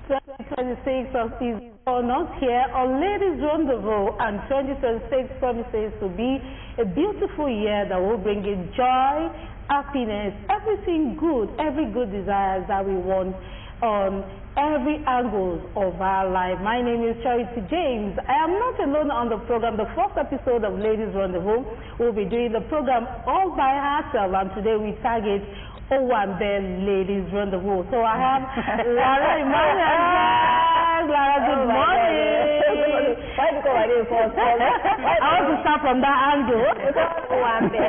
2026 is on us here on Ladies Rendezvous, and 2026 promises to be a beautiful year that will bring in joy, happiness, everything good, every good desires that we want on every angle of our life. My name is Charity James. I am not alone on the program. The first episode of Ladies Rendezvous will be doing the program all by herself, and today we target Owambe Ladies Rendezvous. So I have Lara Emmanuel. Lara, good morning. Why because I didn't fall? I want to start from that angle. Owambe.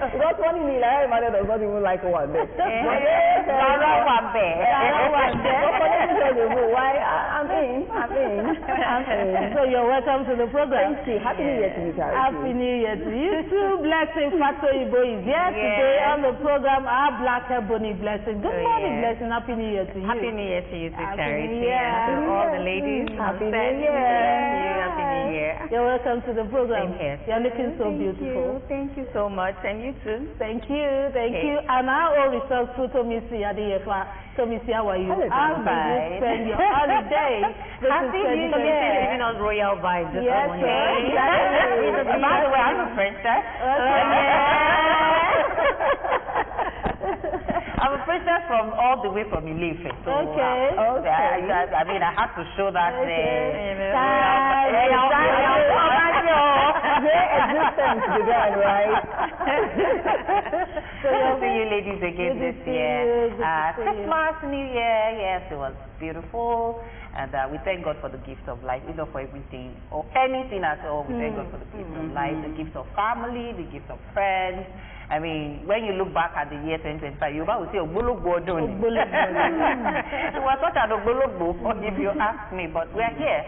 Because one in Lara Emmanuel does not even like Owambe. Lara Owambe. Why? I'm in. So you're welcome to the program. Thank you. Happy New Year to you, Charity. Happy New Year to you too. Blessing Fato Ibo is here today on the program. Our Black Ebony Blessing. Good morning, Blessing. Happy New Year to you. Happy New Year to you too, Happy Charity. New Year. And to all the ladies. Happy on set. New Year. Happy New Year. You're welcome to the program. Same here. You're looking so beautiful. Thank you so much. And you too. Thank you. And our own research to Tomisi Adeyefa. Tomisi, how are you? How did you spend your holiday? Happy New Year. Living on royal vibes. Yes, sir. By the way, I'm a princess. I'm a princess from all the way from Ilefe. So, Okay. I mean, I had to show that. Existence began, right? So we'll see you ladies again this year. Christmas, New Year, yes, it was beautiful. And we thank God for the gift of life, either for everything or anything at all. We thank God for the gift of life, the gift of family, the gift of friends. I mean, when you look back at the year 2025, you will say, Ogbologbo Odoni. It was such an Ogbologbo, if you ask me. But we're here,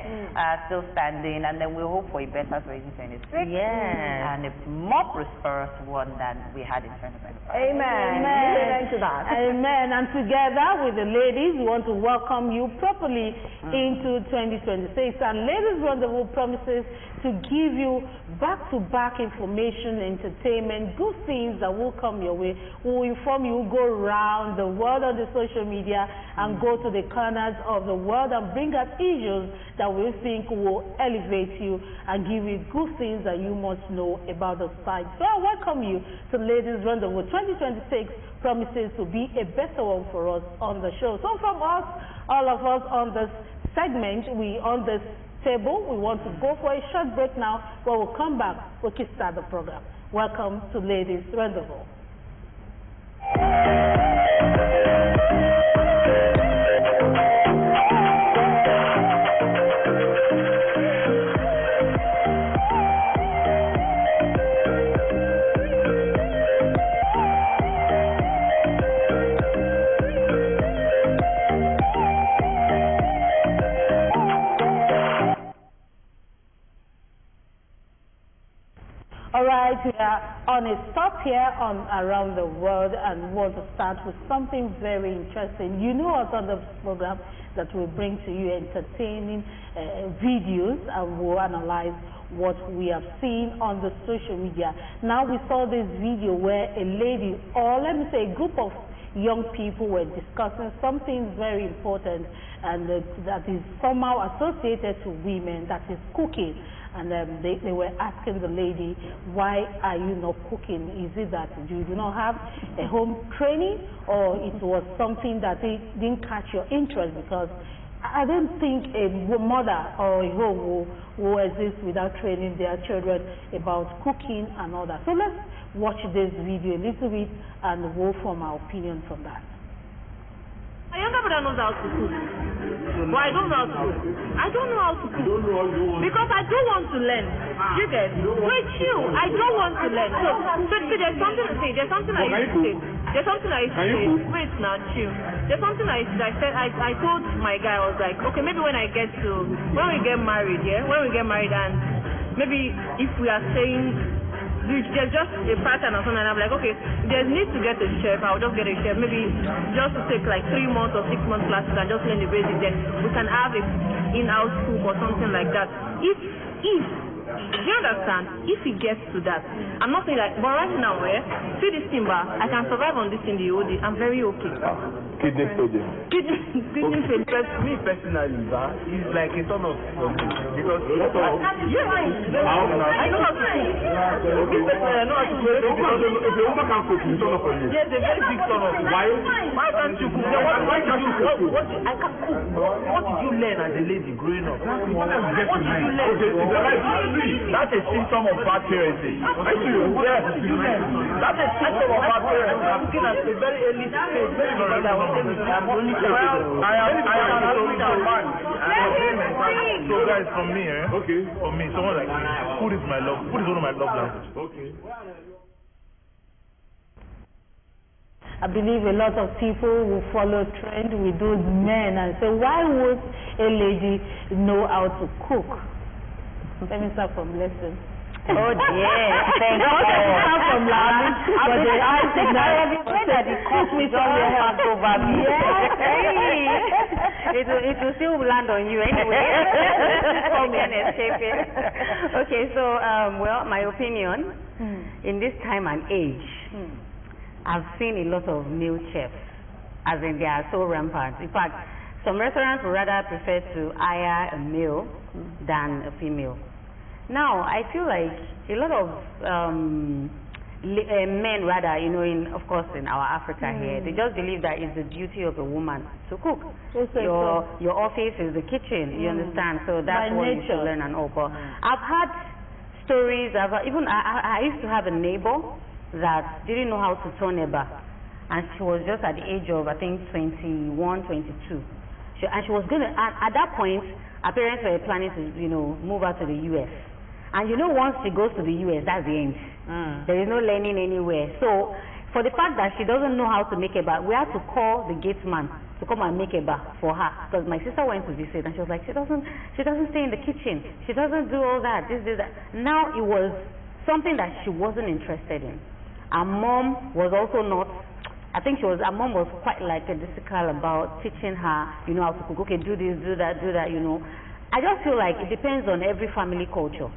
still standing, and then we hope for a better 2026. And a more prosperous one than we had in 2025. Amen. Amen to that. Amen. And together with the ladies, we want to welcome you properly into 2026. And Ladies Rendezvous promises to give you back-to-back information, entertainment, good things that will come your way. We'll inform you, go around the world on the social media and go to the corners of the world and bring us issues that we think will elevate you and give you good things that you must know about the site. So I welcome you to Ladies Rendezvous. 2026 promises to be a better one for us on the show. So from us, all of us on this segment, on this table, we want to go for a short break now. When we'll come back, we can start the program. Welcome to Ladies Rendezvous. Alright, we are on a stop here around the world and want to start with something very interesting. You know us on the program that we bring to you entertaining videos, and we'll analyze what we have seen on the social media. Now we saw this video where a lady, or let me say a group of young people were discussing something very important, and that is somehow associated to women, that is cooking. And they were asking the lady, why are you not cooking? Is it that you do not have a home training, or it was something that it didn't catch your interest? Because I don't think a mother or a home will exist without training their children about cooking and all that. So let's watch this video a little bit and we'll form our opinion from that. My younger brother knows how to cook, but I don't know how to cook. I don't know how to cook because I don't want to learn. You get? Wait, chill. I don't want to learn. So there's something to say. There's something I used to say. There's something I used to say. Wait now, chill. There's something I said. I told my guy, I was like, okay, maybe when we get married, and maybe if we are saying there's just a pattern or something, and I'm like, okay, there's need to get a chef, I'll just get a chef, maybe just to take like 3 months or 6 months classes and just learn the basics, then we can have a in-house cook or something like that. If Do you understand? If he gets to that, I'm not saying that, but right now, see this timber, I can survive on this thing the whole day. I'm very okay. Kidney failure. Kidney failure. Me personally, he's like a son of something. Because I know how to cook. I know how to cook. If a woman can cook, he's son of a lady. Yes, a very big son of. Why can't you cook? Why can't you cook? I can cook. What did you learn as a lady growing up? What did you learn? That's a symptom of bad parenting. Yes. That's a symptom of bad parenting. I'm looking at a very early stage. I'm only I am a man. So guys, from me, Okay. from me, someone like food is my love. Food is one of my love languages. Okay. I believe a lot of people will follow trend with those men and say, why would a lady know how to cook? Let me start from lesson. Oh dear, thank God. From laughing, but the eyes that the cook me somewhere else over me. Yes. It will still land on you anyway. You can escape it. Okay, so well, my opinion, in this time and age, I've seen a lot of male chefs, as in they are so rampant. In fact, some restaurants would rather prefer to hire a male than a female. Now, I feel like a lot of men, rather, you know, of course, in our Africa here, they just believe that it's the duty of a woman to cook. Your office is the kitchen, you understand? So that's what you should learn and all. But I've had stories. I used to have a neighbor that didn't know how to turn a bar, and she was just at the age of, I think, 21, 22. And she was going to, at that point, her parents were planning to, you know, move her to the U.S. And you know, once she goes to the U.S., that's the end. There is no learning anywhere. So, for the fact that she doesn't know how to make a bar, we had to call the gate man to come and make a bar for her. Because my sister went to visit, and she was like, she doesn't stay in the kitchen. She doesn't do all that, this, that. Now, it was something that she wasn't interested in. Her mom was also not. I think her mom was quite like a difficult about teaching her, you know, how to cook. Okay, do this, do that, you know. I just feel like it depends on every family culture.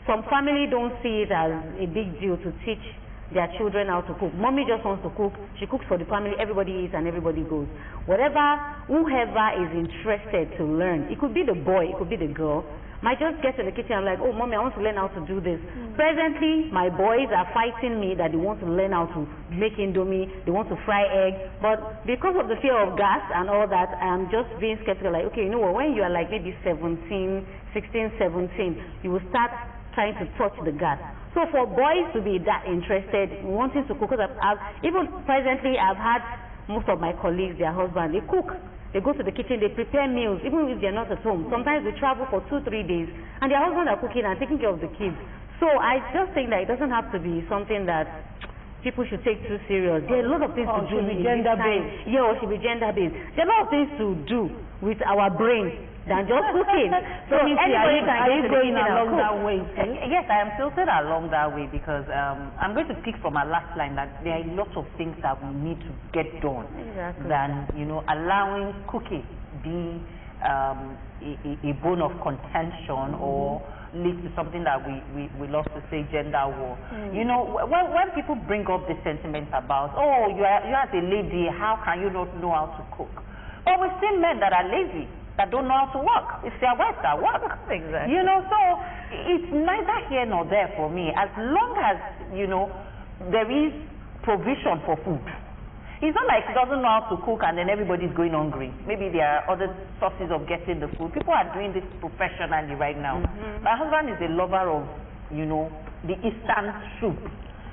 Some family don't see it as a big deal to teach their children how to cook. Mommy just wants to cook. She cooks for the family. Everybody eats and everybody goes. Whoever is interested to learn, it could be the boy, it could be the girl, might just get to the kitchen and like, oh, mommy, I want to learn how to do this. Presently, my boys are fighting me that they want to learn how to make indomie, they want to fry egg, but because of the fear of gas and all that, I'm just being skeptical, like, okay, you know what, when you are like maybe 16, 17, you will start trying to touch the gas. So for boys to be that interested, wanting to cook, even presently, I've had most of my colleagues, their husbands, they cook. They go to the kitchen, they prepare meals, even if they're not at home. Sometimes they travel for 2-3 days, and their husbands are cooking and taking care of the kids. So I just think that it doesn't have to be something that people should take too serious. There are a lot of things to do. Gender-based. Yeah, or should be gender-based. There are a lot of things to do with our brain than just cooking. So anybody are you going along that way? Yes, I am tilted along that way because I'm going to pick from our last line that there are lots of things that we need to get done than, you know, allowing cooking be a bone of contention or lead to something that we love to say, gender war. You know, when people bring up the sentiments about, oh, you as a lady, how can you not know how to cook? But we've seen men that are lazy, that don't know how to work. It's their wives that work. Exactly. You know, so it's neither here nor there for me. As long as, you know, there is provision for food. It's not like she doesn't know how to cook and then everybody's going hungry. Maybe there are other sources of getting the food. People are doing this professionally right now. My husband is a lover of, you know, the Eastern soup.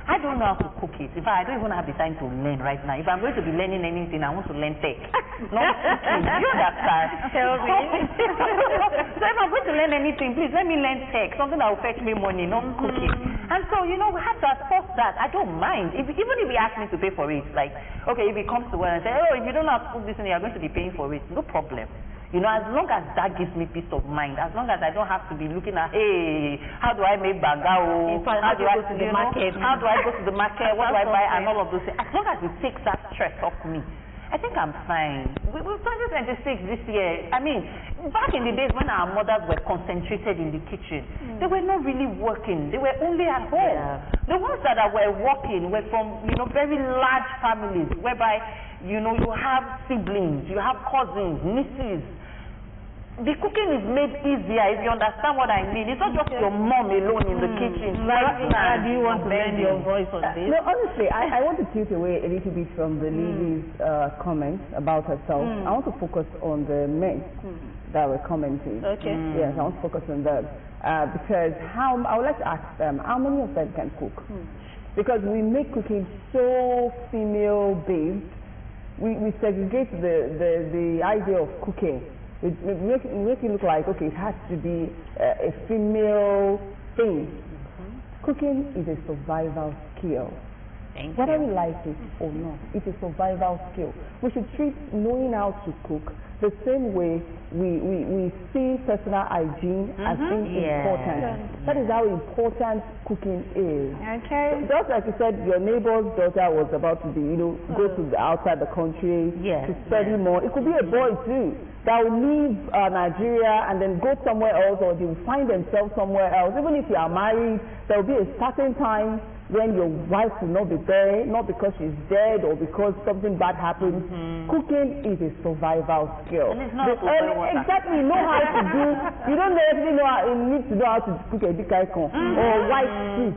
I don't know how to cook it. In fact, I don't even have the time to learn right now. If I'm going to be learning anything, I want to learn tech, not cooking. You understand? Tell me. So if I'm going to learn anything, please let me learn tech, something that will fetch me money, not cooking. And so, you know, we have to force that. I don't mind. Even if he asks me to pay for it, like, okay, if he comes to work and says, oh, if you don't know how to cook this, you're going to be paying for it, no problem. You know, as long as that gives me peace of mind, as long as I don't have to be looking at, hey, how do I make bagao? How do I go to the market? How do I go to the market? What do I buy? And all of those things. As long as it takes that stress off me, I think I'm fine. We're 2026 this year. I mean, back in the days when our mothers were concentrated in the kitchen, they were not really working. They were only at home. Yeah. The ones that were working were from, very large families, whereby, you have siblings, you have cousins, nieces. The cooking is made easier, if you understand what I mean. It's not just your mom alone in the kitchen. Do you want to lend your voice on this? No, honestly, I want to tilt away a little bit from the lady's comments about herself. I want to focus on the men that were commenting. Okay. Yes, I want to focus on them. Because I would like to ask them, how many of them can cook? Because we make cooking so female-based. We segregate the idea of cooking. We make it look like, okay, it has to be a female thing. Cooking is a survival skill. Whether we like it or not, it's a survival skill. We should treat knowing how to cook the same way we see personal hygiene as being important. That is how important cooking is. Okay. Just like you said, your neighbor's daughter was about to be, go to outside the country to study more. It could be a boy too that will leave Nigeria and then go somewhere else, or they will find themselves somewhere else. Even if you are married, there will be a certain time when your wife will not be there, not because she's dead or because something bad happens. Cooking is a survival skill. And it's not exactly, you know how to do. You don't necessarily know how, you need to know how to cook a dikaikon or white soup,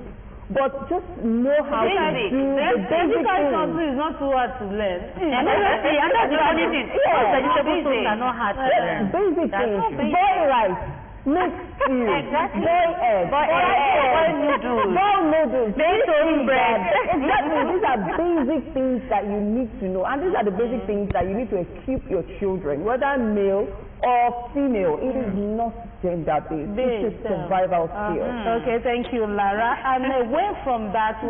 but just know how to do the basic things. Is not too hard to learn. And that's the only thing. Vegetables are not hard to learn. Basic things. Boil rice. Mix stew, boil eggs, boil noodles, bread. Exactly, these are basic things that you need to know, and these are the basic things that you need to equip your children, whether male or female. It is not gender-based. It is survival skill. Okay, thank you, Lara. And away from that,